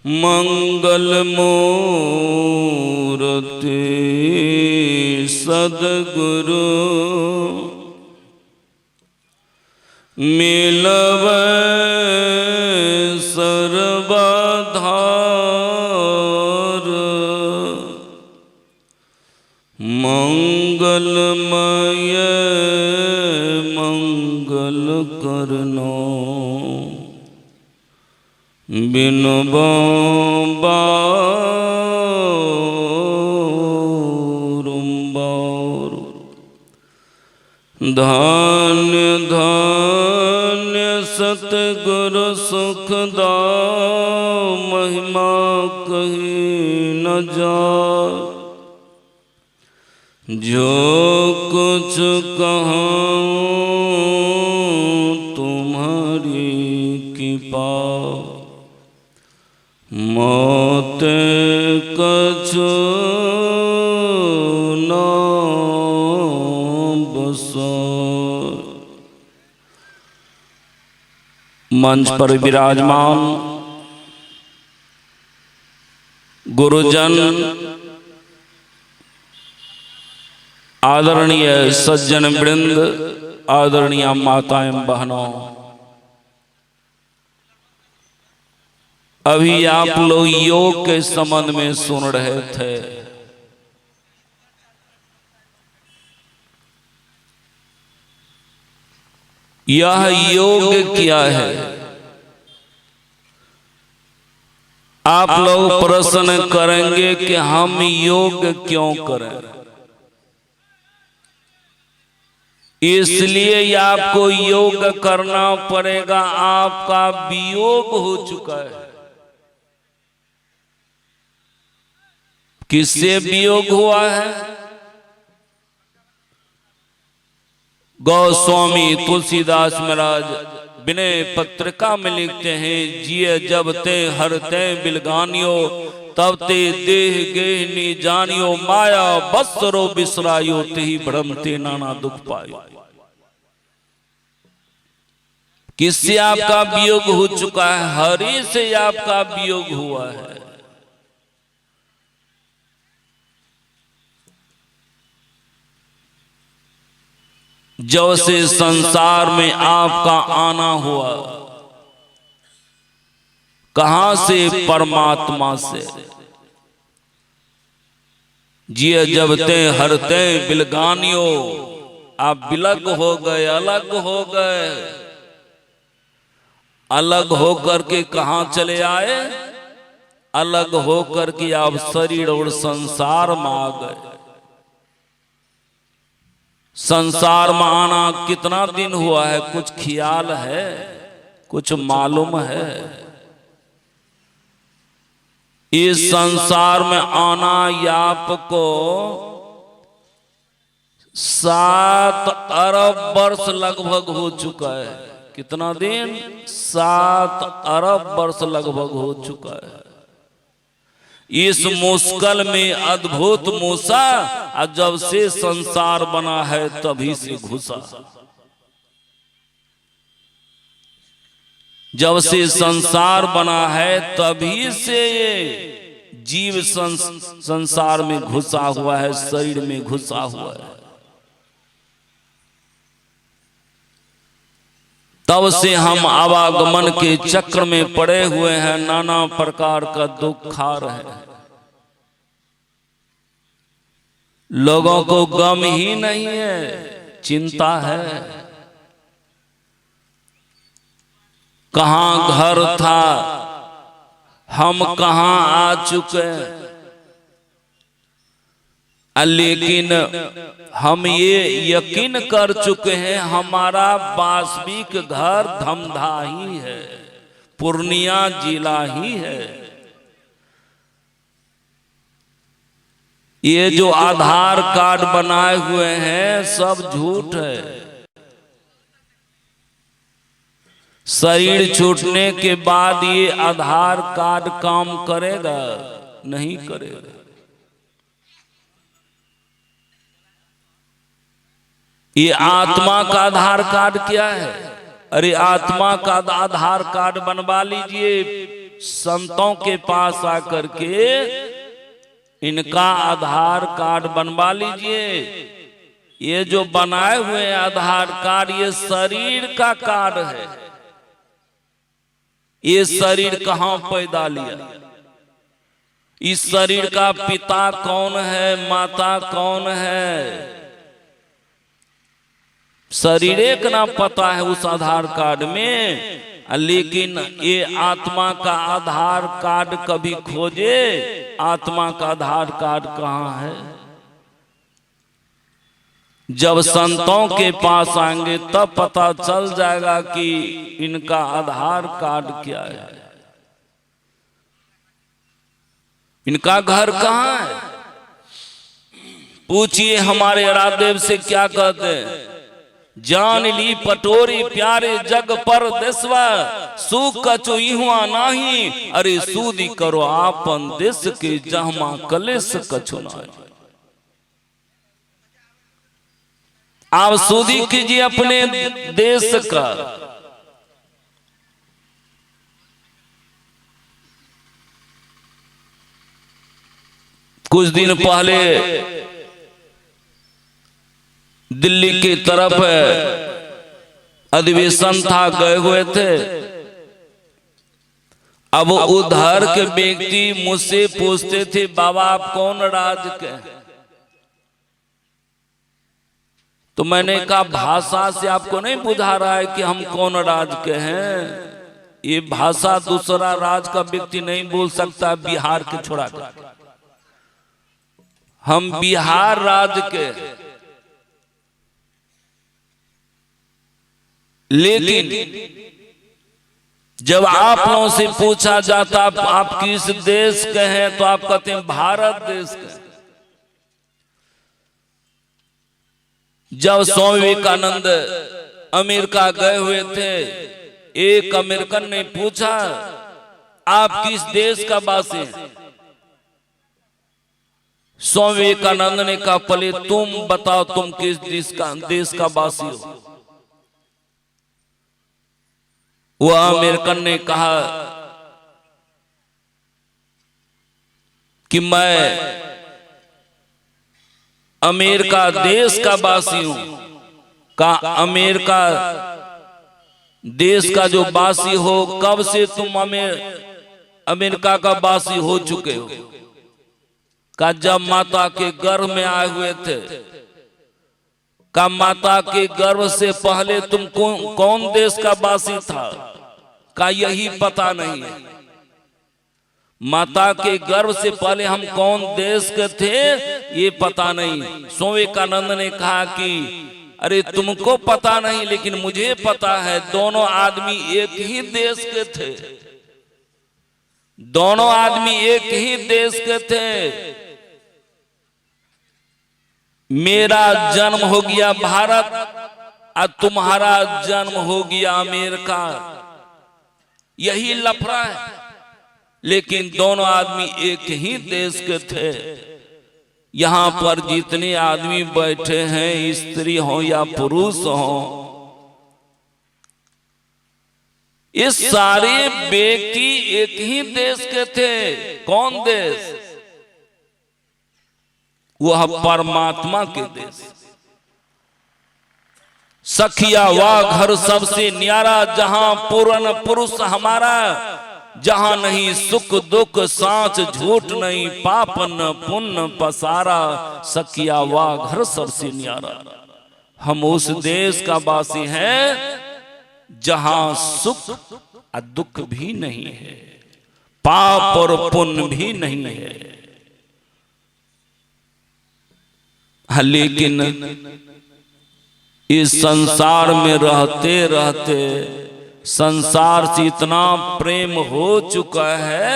मंगल मूर्ति सद्गुरु मिलवै सर्वधार। मंगलमय मंगल करनो बिनु बारंबार। धन्य धन्य सतगुरु सुखदाम महिमा कही न जाए। जो कुछ कहूँ तुम्हारी कृपा मोते कछु न बसो। मंच पर विराजमान गुरुजन, आदरणीय सज्जन वृंद, आदरणीय माताएं बहनों, अभी आप लोग योग के संबंध में सुन रहे थे। यह योग क्या है? आप लोग प्रश्न करेंगे कि हम योग क्यों करें? इसलिए आपको योग करना पड़ेगा। आपका वियोग हो चुका है। किससे वियोग हुआ है? गोस्वामी तुलसीदास महाराज विनय पत्रिका में लिखते हैं, जिये जब ते हर ते बिलगानियो तब ते देह गेहनी जानियो। माया बसरो बिसरायो तेहि भ्रम ते नाना दुख पायो। किससे आपका वियोग हो चुका है? हरि से आपका वियोग हुआ है। जब से संसार में आपका आना हुआ, कहां से? परमात्मा से। जिये जब ते हरते बिलगानियो, आप बिलग हो गए, अलग हो गए। अलग होकर के कहां चले आए? अलग होकर के आप शरीर और संसार में आ गए। संसार में आना कितना दिन हुआ है? कुछ ख्याल है? कुछ मालूम है? इस संसार में आना आपको 7 अरब वर्ष लगभग हो चुका है। कितना दिन? 7 अरब वर्ष लगभग हो चुका है। इस मुश्किल में अद्भुत मूसा, जब से संसार बना है तभी से घुसा। जब से संसार बना है तभी से ये जीव संसार में घुसा हुआ है, शरीर में घुसा हुआ है। तब से हम आवागमन के चक्र में पड़े हुए हैं, नाना प्रकार का दुख खा रहे हैं। लोगों को गम ही नहीं है, चिंता है। कहां घर था, हम कहां आ चुके। लेकिन हम ये यकीन कर चुके हैं, हमारा वास्तविक घर धमधा ही है, पूर्णिया जिला ही है। ये जो आधार कार्ड बनाए हुए हैं सब झूठ है। शरीर छूटने के बाद ये आधार कार्ड काम करेगा? नहीं करेगा। ये आत्मा का आधार कार्ड क्या है? अरे आत्मा का आधार कार्ड बनवा लीजिए, संतों के पास आकर के इनका आधार कार्ड बनवा लीजिए। ये जो बनाए हुए आधार कार्ड ये शरीर का कार्ड है। ये शरीर कहां पैदा लिया, इस शरीर का पिता कौन है, माता कौन है, शरीर एक ना पता है उस आधार कार्ड में। लेकिन ये आत्मा का आधार कार्ड कभी खोजे, आत्मा का आधार कार्ड कहां है। जब संतों के पास आएंगे तब पता चल जाएगा कि इनका आधार कार्ड क्या है, इनका घर कहां है। पूछिए हमारे रामदेव से क्या कहते हैं, जान ली पटोरी प्यारे जग पर देशवा, सुख कछु इहुआ नाही, अरे सूदी करो आपन देश के जहमा कलेश कछु नाही। आप सूदी कीजिए अपने देश का। कुछ दिन पहले दिल्ली की तरफ अधिवेशन था, गए हुए थे। अब उधर के व्यक्ति मुझसे पूछते थे, बाबा आप कौन राज्य के हैं। तो मैंने कहा भाषा से आपको नहीं बुझा रहा है कि हम कौन राज्य के हैं। ये भाषा दूसरा राज्य का व्यक्ति नहीं बोल सकता, बिहार के छोड़ा कर। हम बिहार राज्य के, लेकिन जब आप लोगों से पूछा जाता आप किस देश के हैं तो आप कहते हैं भारत देश के। जब स्वामी विवेकानंद अमेरिका गए हुए थे, एक अमेरिकन ने पूछा आप किस देश का वासी हैं। स्वामी विवेकानंद ने कहा पहले तुम बताओ तुम किस देश का वासी हो। वह अमेरिकन ने कहा कि मैं अमेरिका देश का वासी हूं। का अमेरिका देश का जो वासी हो, कब से तुम अमेरिका का वासी हो चुके हो। का जब माता के गर्भ में आए हुए थे। का माता के गर्भ से पहले तुम कौन देश का वासी था, का यही पता नहीं है। माता के गर्भ से पहले हम कौन देश के थे ये पता नहीं। स्वामी विवेकानंद ने कहा कि अरे तुमको पता नहीं लेकिन मुझे पता है, दोनों आदमी एक ही देश के थे। दोनों आदमी एक ही देश के थे। मेरा जन्म हो गया भारत और तुम्हारा जन्म हो गया अमेरिका, यही लफड़ा है। लेकिन दोनों आदमी एक ही देश के थे। यहां पर जितने आदमी बैठे हैं, स्त्री हो या पुरुष हो, ये सारे व्यक्ति एक ही देश के थे। कौन देश? वह परमात्मा के देश। सखिया वाह घर सबसे न्यारा, जहां पूर्ण पुरुष हमारा, जहां नहीं सुख दुख सांच झूठ नहीं, पाप न पुण्य पसारा, सखिया वाह घर सबसे न्यारा। हम उस देश का वासी हैं जहां सुख और दुख भी नहीं है, पाप और पुण्य भी नहीं है। लेकिन इस संसार में रहते रहते संसार से इतना प्रेम हो चुका है,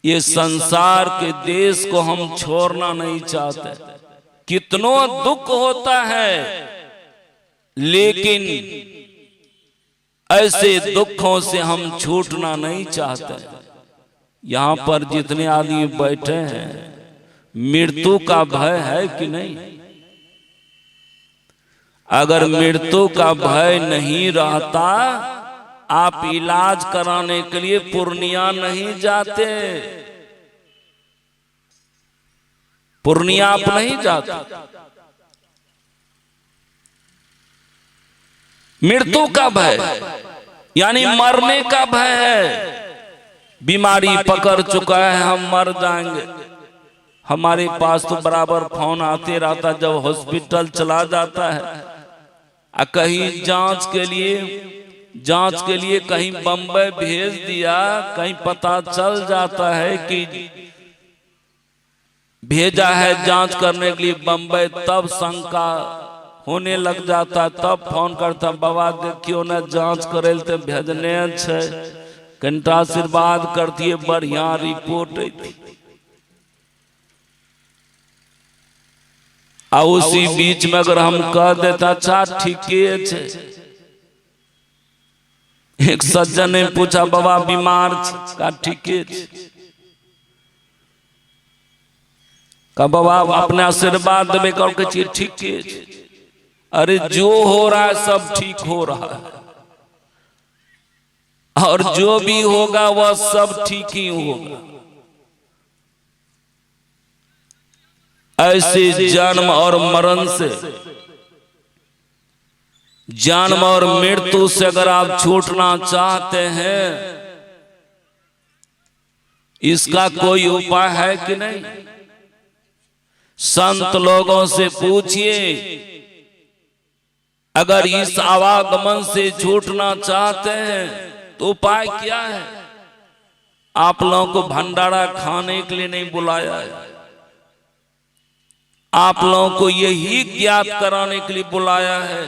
ये संसार के देश को हम छोड़ना नहीं चाहते। कितनों दुख होता है, लेकिन ऐसे दुखों से हम छूटना नहीं चाहते। यहां पर जितने आदमी बैठे हैं, मृत्यु का भय है कि नहीं? अगर मृत्यु का भय नहीं रहता आप इलाज कराने के लिए पूर्णिया नहीं जाते, पूर्णिया आप नहीं जाते। मृत्यु का भय यानी मरने का भय है। बीमारी पकड़ चुका है, हम मर जाएंगे। हमारे पास तो बराबर फोन आते रहता जब हॉस्पिटल चला जाता है। कहीं जांच के लिए कहीं बम्बई भेज दिया, कहीं पता चल जाता है कि भेजा है जांच करने के लिए बम्बई, तब शंका होने लग जाता है। तब फोन करता, बाबा देखियो ना जांच करे तो भेजने छे, कनिटा आशीर्वाद करती है, बढ़िया रिपोर्ट है। आ उसी बीच में अगर हम कह देता अच्छा ठीके छे। एक सज्जन ने पूछा बाबा बीमार का ठीके छे, का बाबा अपने आशीर्वाद देवे करके ठीके छे। अरे जो हो रहा है सब ठीक हो रहा है, और जो भी होगा वह सब ठीक ही होगा। ऐसे जन्म और मरण से, जन्म और मृत्यु से अगर आप छूटना चाहते हैं, इसका कोई उपाय है कि नहीं? संत लोगों से पूछिए। अगर इस आवागमन से छूटना चाहते हैं तो उपाय क्या है? आप लोगों को भंडारा खाने के लिए नहीं बुलाया है, आप लोगों को यही ज्ञात कराने के लिए बुलाया है।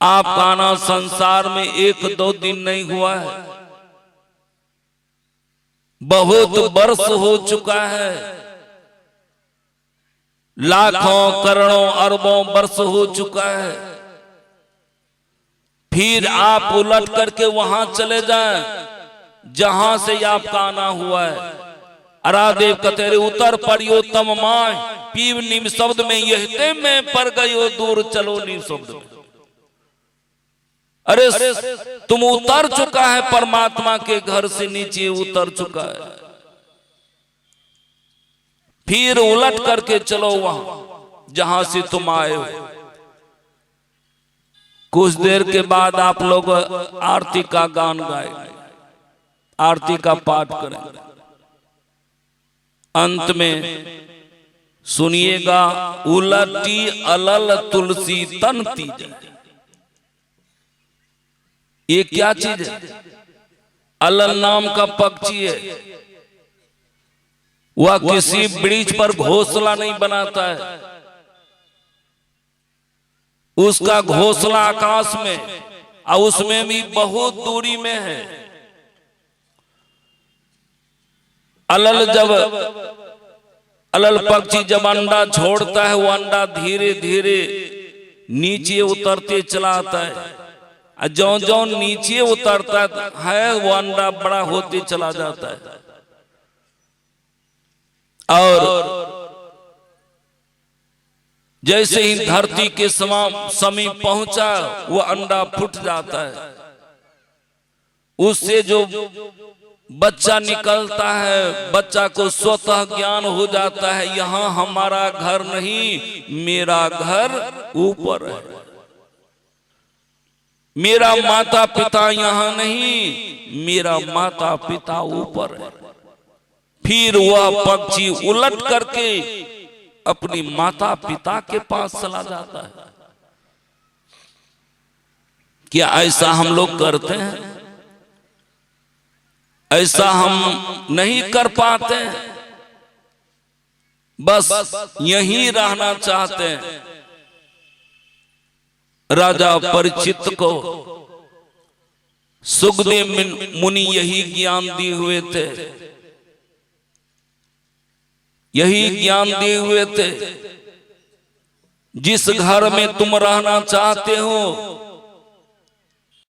आपका आना संसार में 1-2 दिन नहीं हुआ है, बहुत वर्ष हो चुका है, लाखों करोड़ों अरबों वर्ष हो चुका है। फिर आप उलट करके वहां चले जाएं जहां से आपका आना हुआ है। अरादेव कतेरे उतर पड़ियो तम माय, पीव निम शब्द में यहते में पर गयो दूर चलो निम शब्द में। अरे तुम उतर चुका है, परमात्मा के घर से नीचे उतर चुका है। फिर उलट करके चलो वहां जहां से तुम आए हो। कुछ देर के बाद आप लोग आरती का गान गाएंगे, आरती का पाठ करेंगे। अंत में सुनिएगा, उलटी अलल तुलसी तन तीज। ये क्या चीज है? अलल नाम का पक्षी है, वह किसी वृक्ष पर घोंसला नहीं बनाता है। उसका घोंसला आकाश में, और उसमें भी बहुत दूरी में है। अलल पक्षी जब अंडा छोड़ता है, वो अंडा धीरे धीरे नीचे उतरते चला आता है। जो जो नीचे उतरता है वो अंडा बड़ा होते चला जाता है, और जैसे ही धरती के समीप पहुंचा वो अंडा फूट जाता है। उससे जो बच्चा निकलता है, बच्चा को स्वतः ज्ञान हो जाता है, यहाँ हमारा घर नहीं, मेरा घर ऊपर है, मेरा माता पिता यहाँ नहीं, मेरा माता पिता ऊपर है। फिर वह पक्षी उलट करके अपनी माता पिता के पास चला जाता है। क्या ऐसा हम लोग करते हैं? ऐसा हम नहीं कर पाते, बस यहीं रहना चाहते हैं। राजा परीक्षित को सुखदेव मुनि यही ज्ञान दिए हुए थे, यही ज्ञान दिए हुए थे। जिस घर में तुम रहना चाहते हो